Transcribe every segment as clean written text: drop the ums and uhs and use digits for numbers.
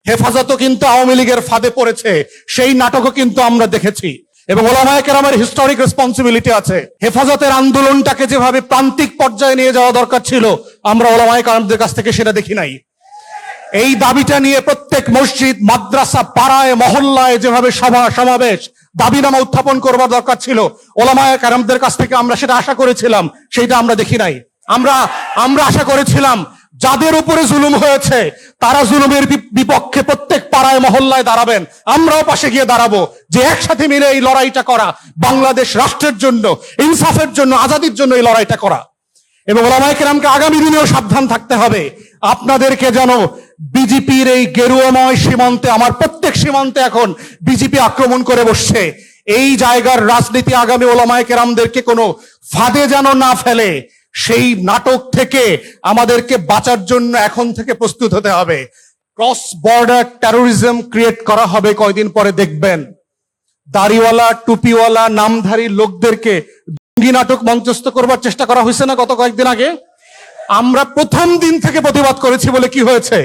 হেফাজতও কিন্তু আওয়ামী লীগের ফাঁদে পড়েছে, সেই নাটকও কিন্তু আমরা দেখেছি। এবং ওলামায়ে কেরামের হিস্টোরিক রেসপন্সিবিলিটি আছে। হেফাজতের আন্দোলনটাকে যেভাবে প্রান্তিক পর্যায়ে নিয়ে যাওয়া দরকার ছিল, আমরা ওলামায়ে কেরামদের কাছ থেকে সেটা দেখি নাই। এই দাবিটা নিয়ে প্রত্যেক মসজিদ, মাদ্রাসা, পাড়ায়, মহল্লায় যেভাবে সভা সমাবেশ, দাবিনামা উত্থাপন করবার দরকার ছিল, ওলামায়ে কেরামদের কাছ থেকে আমরা সেটা আশা করেছিলাম, সেটা আমরা দেখি নাই। আমরা আশা করেছিলাম যাদের উপরে জুলুম হয়েছে তারা জুলুমের বিপক্ষে প্রত্যেক পাড়ায় মহল্লায় দাঁড়াবেন, আমরাও পাশে গিয়ে দাঁড়াবো, যে একসাথে মিলে এই লড়াইটা করা, বাংলাদেশ রাষ্ট্রের জন্য, ইনসাফের জন্য, আজাদির জন্য এই লড়াইটা করা। এবং ওলামায়ে কেরামকে আগামী দিনেও সাবধান থাকতে হবে, আপনাদেরকে যেন বিজেপির এই গেরুয়াময় সীমান্তে, আমার প্রত্যেক সীমান্তে এখন বিজেপি আক্রমণ করে বসছে, এই জায়গার রাজনীতি আগামী ওলামায়ে কেরামদেরকে কোনো ফাঁদে যেন না ফেলে, সেই নাটক থেকে আমাদেরকে বাঁচার জন্য এখন থেকে প্রস্তুত হতে হবে। ক্রস বর্ডার টেরোরিজম ক্রিয়েট করা হবে, কয়দিন পরে দেখবেন দাড়িওয়ালা, টুপিওয়ালা, নামধারী লোকদেরকে জঙ্গি নাটক মঞ্চস্থ করবার চেষ্টা করা হয়েছে না গত কয়েকদিন আগে? আমরা প্রথম দিন থেকে প্রতিবাদ করেছি বলে কি হয়েছে?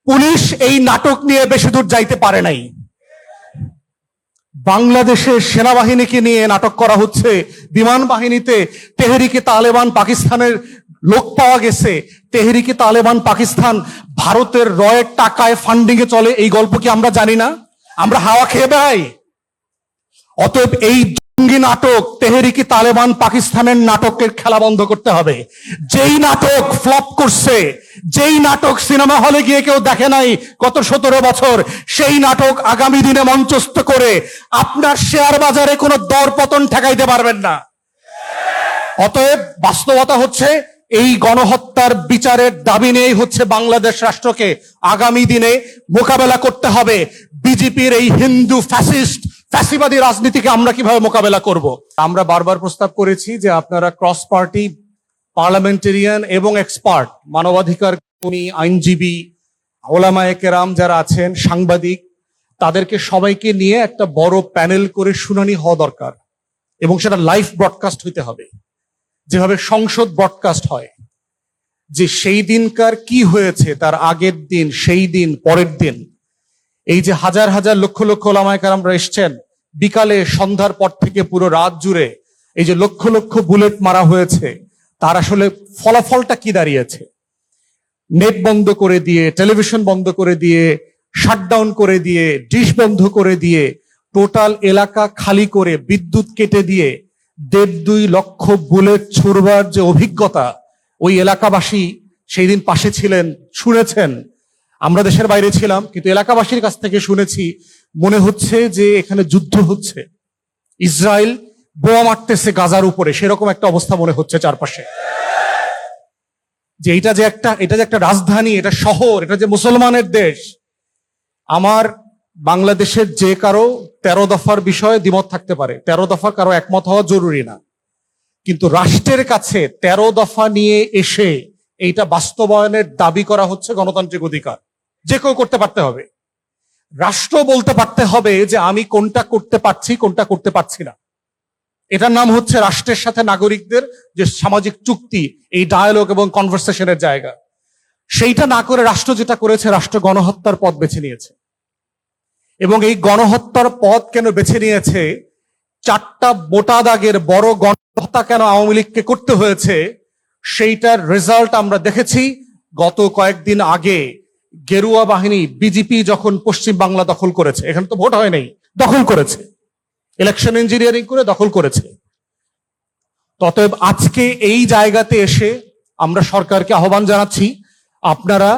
পুলিশ এই নাটক নিয়ে বেশি দূর যাইতে পারে নাই। বাংলাদেশের সেনাবাহিনীকে নিয়ে নাটক করা হচ্ছে, বিমান বাহিনীতে তেহরিকে তালেবান পাকিস্তানের লোক পাওয়া গেছে, তেহরিকে তালেবান পাকিস্তান ভারতের রয়ের টাকায় ফান্ডিং এ চলে, এই গল্প কি আমরা জানি না? আমরা হাওয়া খেয়ে বেড়াই? অতএব এই জঙ্গি নাটক, তেহরিকে তালেবান পাকিস্তানের নাটকের খেলা বন্ধ করতে হবে। যেই নাটক ফ্লপ করছে, যেই নাটক সিনেমা হলে গিয়ে কেউ দেখে নাই গত 17 বছর, সেই নাটক আগামী দিনে মঞ্চস্থ করে আপনার শেয়ার বাজারে কোনো দর পতন ঠেকাইতে পারবেন না। অতএব বাস্তবতা হচ্ছে, এই গণহত্যার বিচারের দাবি নিয়েই হচ্ছে বাংলাদেশ রাষ্ট্রকে আগামী দিনে মোকাবেলা করতে হবে। বিজেপির এই হিন্দু ফ্যাসিবাদী রাজনীতিকে আমরা কিভাবে মোকাবেলা করব? আমরা বারবার প্রস্তাব করেছি যে আপনারা ক্রস পার্টি পার্লামেন্টেরিয়ান এবং এক্সপার্ট, মানবাধিকার কর্মী, আইনজীবী, ওলামায়ে কেরাম যারা আছেন, সাংবাদিক, তাদেরকে সবাইকে নিয়ে একটা বড় প্যানেল করে শুনানি হওয়া দরকার, এবং সেটা লাইভ ব্রডকাস্ট হইতে হবে, যেভাবে সংসদ ব্রডকাস্ট হয়, যে সেই দিনকার কি হয়েছে, তার আগের দিন, সেই দিন, পরের দিন। এই যে হাজার হাজার লক্ষ লক্ষ ওলামায়ে কেরামরা এসছেন, বিকালে সন্ধ্যার পর থেকে পুরো রাত জুড়ে এই যে লক্ষ লক্ষ বুলেট মারা হয়েছে, তার আসলে ফলাফলটা কি দাঁড়িয়েছে? নেট বন্ধ করে দিয়ে, টেলিভিশন বন্ধ করে দিয়ে, শাটডাউন করে দিয়ে, ডিশ বন্ধ করে দিয়ে, টোটাল এলাকা খালি করে, বিদ্যুৎ কেটে দিয়ে 1.5-2 লক্ষ বুলেট ছুড়বার যে অভিজ্ঞতা, ওই এলাকাবাসী সেই দিন পাশে ছিলেন, শুনেছেন। আমরা দেশের বাইরে ছিলাম, কিন্তু এলাকাবাসীর কাছ থেকে শুনেছি, মনে হচ্ছে যে এখানে যুদ্ধ হচ্ছে, ইসরায়েল বোমা মারতেছে গাজার উপরে, সেরকম একটা অবস্থা মনে হচ্ছে চারপাশে। যে এটা যে একটা রাজধানী, এটা শহর, এটা যে মুসলমানের দেশ। আমার বাংলাদেশের যে কারো 13 দফার বিষয়ে দ্বিমত থাকতে পারে, 13 দফা কারো একমত হওয়া জরুরি না, কিন্তু রাষ্ট্রের কাছে 13 দফা নিয়ে এসে এইটা বাস্তবায়নের দাবি করা হচ্ছে গণতান্ত্রিক অধিকার। যে কেউ করতে পারতে হবে। রাষ্ট্র বলতে পারতে হবে যে আমি কোনটা করতে পারছি, কোনটা করতে পারছি না। এটার নাম হচ্ছে রাষ্ট্রের সাথে নাগরিকদের যে সামাজিক চুক্তি, এই ডায়ালগ এবং কনভারসেশনের জায়গা। সেইটা না করে রাষ্ট্র যেটা করেছে, রাষ্ট্র গণহত্যার পথ বেছে নিয়েছে। এবং এই গণহত্যার পথ কেন বেছে নিয়েছে, 4টা মোটা দাগের বড় গণহত্যা কেন আওয়ামী লীগকে করতে হয়েছে, সেইটার রেজাল্ট আমরা দেখেছি গত কয়েকদিন আগে। গেরুয়া বাহিনী, বিজেপি যখন পশ্চিম বাংলা দখল করেছে, এখানে তো ভোট হয় নাই, দখল করেছে, ইলেকশন ইঞ্জিনিয়ারিং করে দখল করেছে। ততএব আজকে এই জায়গাতে এসে আমরা সরকারকে আহ্বান জানাচ্ছি, আপনারা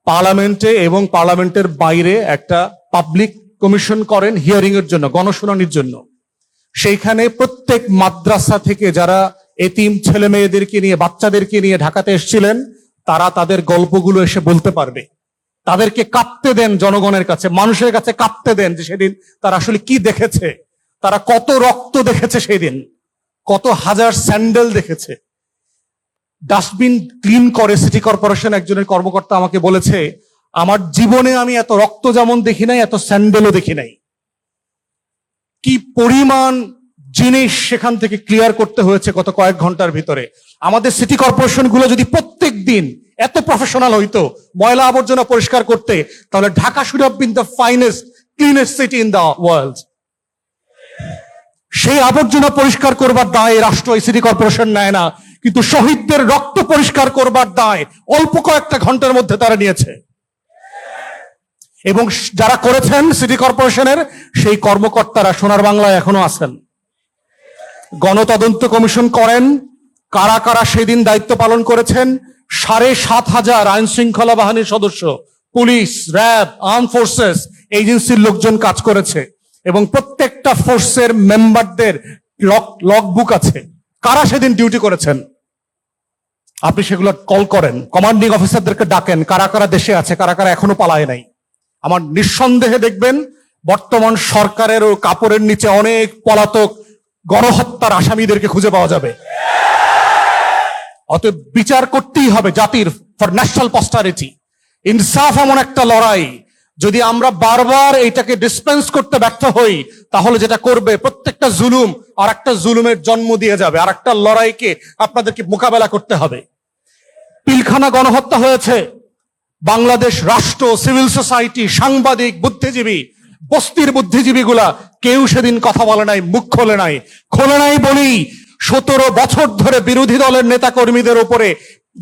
পার্লামেন্টে এবং পার্লামেন্টের বাইরে একটা পাবলিক কমিশন করেন হিয়ারিং এর জন্য, গণশুনানির জন্য। সেইখানে প্রত্যেক মাদ্রাসা থেকে যারা এতিম ছেলে মেয়েদেরকে নিয়ে, বাচ্চাদেরকে নিয়ে ঢাকাতে এসেছিলেন, তারা তাদের গল্পগুলো এসে বলতে পারবে। তাদেরকে কাঁদতে দেন, জনগণের কাছে, মানুষের কাছে কাঁদতে দেন, যে সেদিন তারা আসলে কি দেখেছে, তারা কত রক্ত দেখেছে, সেই দিন কত হাজার স্যান্ডেল দেখেছে। ডাস্টবিন ক্লিন করে সিটি কর্পোরেশন একজনের কর্মকর্তা আমাকে বলেছে, আমার জীবনে আমি এত রক্ত যেমন দেখি নাই, এত স্যান্ডেলও দেখি নাই। কি পরিমাণ জিনিস সেখান থেকে ক্লিয়ার করতে হয়েছে গত কয়েক ঘন্টার ভিতরে। আমাদের সিটি কর্পোরেশন গুলো যদি প্রত্যেক প্রত্যেক দিন এত প্রফেশনাল হইতো ময়লা আবর্জনা পরিষ্কার করতে, তাহলে Dhaka should have been the finest cleanest city in the world. সেই আবর্জনা পরিষ্কার করবার দায় রাষ্ট্র এই সিটি কর্পোরেশন নেয় না, কিন্তু শহীদদের রক্ত পরিষ্কার করবার দায় অল্প কয়েকটা ঘন্টার মধ্যে তারা নিয়েছে। এবং যারা করেছেন সিটি কর্পোরেশনের সেই কর্মকর্তারা সোনার বাংলায় এখনো আছেন। গণতদন্ত কমিশন করেন, কারা কারা সেদিন দায়িত্ব পালন করেছেন। 7,500 আইন শৃঙ্খলা বাহিনীর সদস্য, পুলিশ, র্যাব, আর্ম ফোর্সেস এজেন্সির লোকজন কাজ করেছে এবং প্রত্যেকটা ফোর্সের মেম্বারদের লগবুক আছে, কারা সেদিন ডিউটি করেছেন। আপনি সেগুলো কল করেন, কমান্ডিং অফিসারদেরকে ডাকেন, কারা কারা দেশে আছে, কারা কারা এখনো পালায় নাই। আমার নিঃসন্দেহে দেখবেন বর্তমান সরকারের কাপড়ের নিচে অনেক পলাতক গণহত্যার আসামিদেরকে খুঁজে পাওয়া যাবে। অতএব বিচার করতেই হবে জাতির, ফর ন্যাশনাল পস্টারিটি। ইনসাফ এমন একটা লড়াই, যদি আমরা বারবার এইটাকে ডিসপেন্স করতে ব্যর্থ হই, তাহলে যেটা করবে প্রত্যেকটা জুলুম আর একটা জুলুমের জন্ম দিয়ে যাবে, আর একটা লড়াইকে আপনাদেরকে মোকাবেলা করতে হবে। পিলখানা গণহত্যা হয়েছে, বাংলাদেশ রাষ্ট্র, সিভিল সোসাইটি, সাংবাদিক, বুদ্ধিজীবী, বস্তির বুদ্ধিজীবীগুলা কেউ সেদিন কথা বলে নাই, মুখ খোলে নাই বলেই 17 বছর ধরে বিরোধী দলের নেতা কর্মীদের উপরে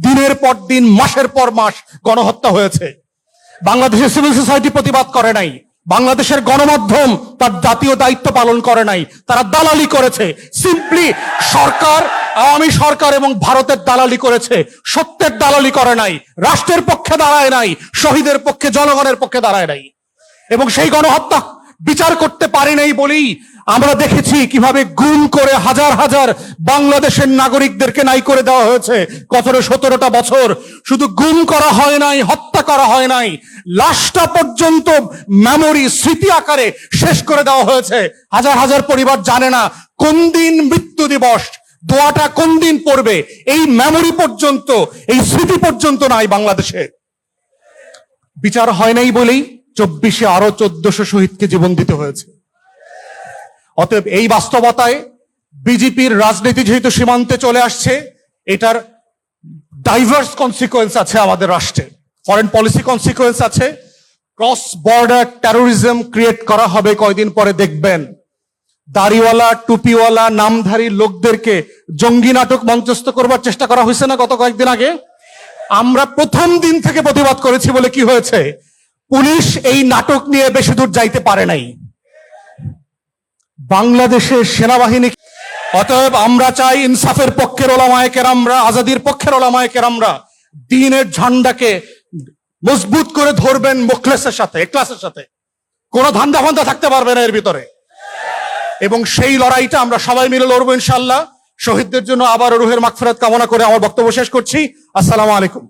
দিনের পর দিন, মাসের পর মাস গণহত্যা হয়েছে। বাংলাদেশের সিভিল সোসাইটি প্রতিবাদ করে নাই, বাংলাদেশের গণমাধ্যম তার জাতীয় দায়িত্ব পালন করে নাই, তারা দালালি করেছে। সিম্পলি সরকার, আওয়ামী সরকার এবং ভারতের দালালি করেছে, সত্যের দালালি করে নাই, রাষ্ট্রের পক্ষে দাঁড়ায় নাই, শহীদের পক্ষে, জনগণের পক্ষে দাঁড়ায় নাই। এবং সেই গণহত্যা বিচার করতে পারি নাই বলেই আমরা দেখেছি কিভাবে গুম করে হাজার হাজার বাংলাদেশের নাগরিকদেরকে নাই করে দেওয়া হয়েছে। 17টা বছর শুধু গুম করা হয় নাই, হত্যা করা হয় নাই, লাশটা পর্যন্ত মেমোরি, স্মৃতি আকারে শেষ করে দেওয়া হয়েছে। হাজার হাজার পরিবার জানে না কোন দিন মৃত্যু দিবস, দোয়াটা কোন দিন পড়বে, এই মেমোরি পর্যন্ত, এই স্মৃতি পর্যন্ত নাই বাংলাদেশে। বিচার হয় নাই বলেই 24-এ আরো 1400 শহীদকে জীবন দিতে হয়েছে। অতএব এই বাস্তবতায় বিজেপির রাজনীতি যেহেতু সীমান্তে চলে আসছে, এটার ডাইভার্স কনসিকুয়েন্স আছে আমাদের রাষ্ট্রে, ফরেন পলিসি কনসিকুয়েন্স আছে, ক্রস বর্ডার টেরোরিজম ক্রিয়েট করা হবে। কয়দিন পরে দেখবেন দাড়িওয়ালা, টুপিওয়ালা, নামধারী লোকদেরকে জঙ্গি নাটক মঞ্চস্থ করবার চেষ্টা করা হয়েছে না গত কয়েকদিন আগে? আমরা প্রথম দিন থেকে প্রতিবাদ করেছি বলে কি হয়েছে? পুলিশ এই নাটক নিয়ে বেশি দূর যাইতে পারে নাই, বাংলাদেশের সেনাবাহিনী। অতএব আমরা চাই ইনসাফের পক্ষের ওলামায়ে কেরামরা, আজাদির পক্ষের ওলামায়ে কেরামরা দ্বীনের ঝান্ডাকে মজবুত করে ধরবেন, মুখলেসের সাথে, ইখলাসের সাথে। কোনো ধান্দা ফান্দা থাকতে পারবে না এর ভিতরে। এবং সেই লড়াইটা আমরা সবাই মিলে লড়বো ইনশাআল্লাহ। শহীদদের জন্য আবার রুহের মাগফিরাত কামনা করে আমার বক্তব্য শেষ করছি। আসসালামু আলাইকুম।